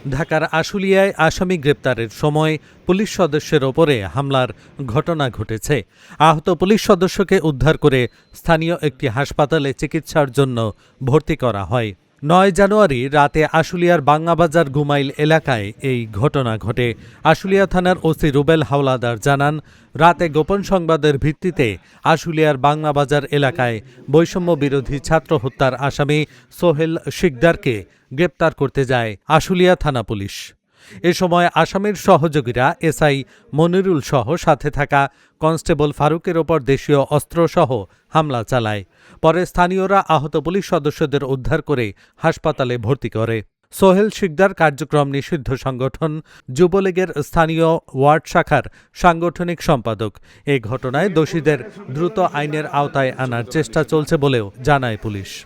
ঢাকার আশুলিয়ায় আসামি গ্রেপ্তারের সময় পুলিশ সদস্যের ওপরে হামলার ঘটনা ঘটেছে। আহত পুলিশ সদস্যকে উদ্ধার করে স্থানীয় একটি হাসপাতালে চিকিৎসার জন্য ভর্তি করা হয়। ৯ জানুয়ারি রাতে আশুলিয়ার বাংলাবাজার গুমাইল এলাকায় এই ঘটনা ঘটে। আশুলিয়া থানার ওসি রুবেল হাওলাদার জানান, রাতে গোপন সংবাদের ভিত্তিতে আশুলিয়ার বাংলাবাজার এলাকায় বৈষম্য বিরোধী ছাত্র হত্যার আসামি সোহেল শিকদারকে গ্রেপ্তার করতে যায় আশুলিয়া থানা পুলিশ। এ সময় আসামির সহযোগীরা এসআই মনিরুল সহ সাথে থাকা কনস্টেবল ফারুকের ওপর দেশীয় অস্ত্রসহ হামলা চালায়। পরে স্থানীয়রা আহত পুলিশ সদস্যদের উদ্ধার করে হাসপাতালে ভর্তি করে। সোহেল শিকদার কার্যক্রম নিষিদ্ধ সংগঠন যুবলীগের স্থানীয় ওয়ার্ড শাখার সাংগঠনিক সম্পাদক। এই ঘটনায় দোষীদের দ্রুত আইনের আওতায় আনার চেষ্টা চলছে বলেও জানায় পুলিশ।